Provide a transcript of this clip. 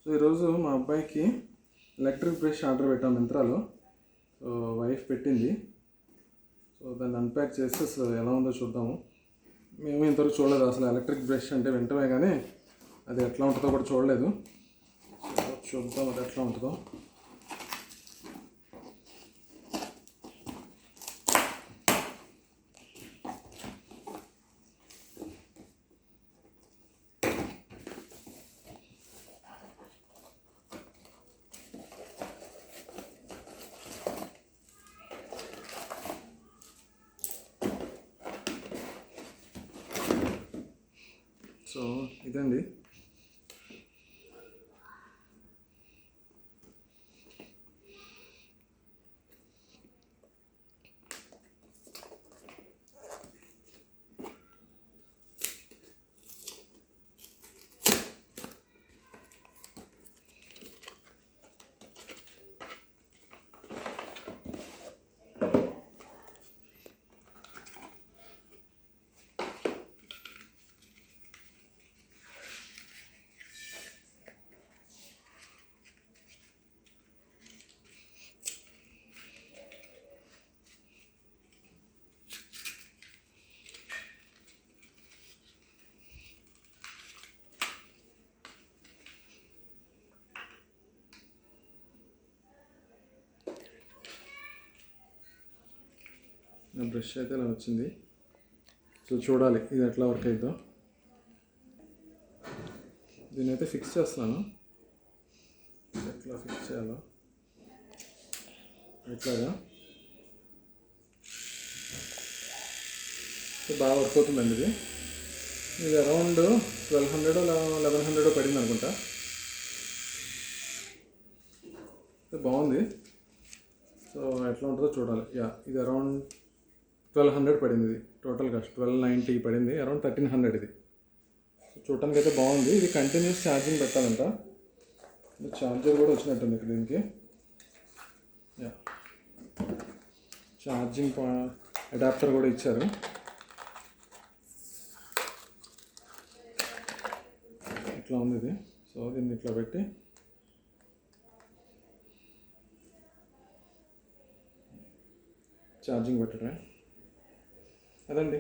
So ఈరోజు మా అబ్బాయికి ఎలక్ట్రిక్ బ్రష్ ఆర్డర్ పెట్టాం మింత్రాలో. సో వైఫ్ పెట్టింది. సో దాన్ని అన్ప్యాక్ చేస్తే ఎలా ఉందో చూద్దాము. మేము ఇంతవరకు చూడలేదు అసలు. ఎలక్ట్రిక్ బ్రష్ అంటే వింటమే కానీ అది ఎట్లా ఉంటుందో కూడా చూడలేదు. సో చూద్దాం అది ఎట్లా ఉంటుందో. సో ఇదండి. నా బ్రష్ అయితే ఇలా వచ్చింది. సో చూడాలి ఇది ఎట్లా వర్క్ అవుతుందో. దీన్ని అయితే ఫిక్స్ చేస్తున్నాను. ఎట్లా ఫిక్స్ చేయాలో ఇట్లాగా. సో బాగా వర్క్ అవుతుందండి ఇది. ఇది అరౌండ్ 1200 1100 పడింది అనుకుంటా. బాగుంది. సో ఎట్లా ఉంటుందో చూడాలి. ఇది అరౌండ్ 1200 పడింది. ఇది టోటల్ కాస్ట్ 1290 పడింది. అరౌండ్ 1300 ఇది. సో చూడటానికి అయితే బాగుంది. ఇది కంటిన్యూస్ ఛార్జింగ్ పెట్టాలంట. ఛార్జర్ కూడా వచ్చినట్టుంది ఇక్కడ దీనికి. ఛార్జింగ్ అడాప్టర్ కూడా ఇచ్చారు. ఇట్లా ఉంది ఇది. సో దీన్ని ఇట్లా పెట్టి ఛార్జింగ్ పెట్టడమే. అదండి.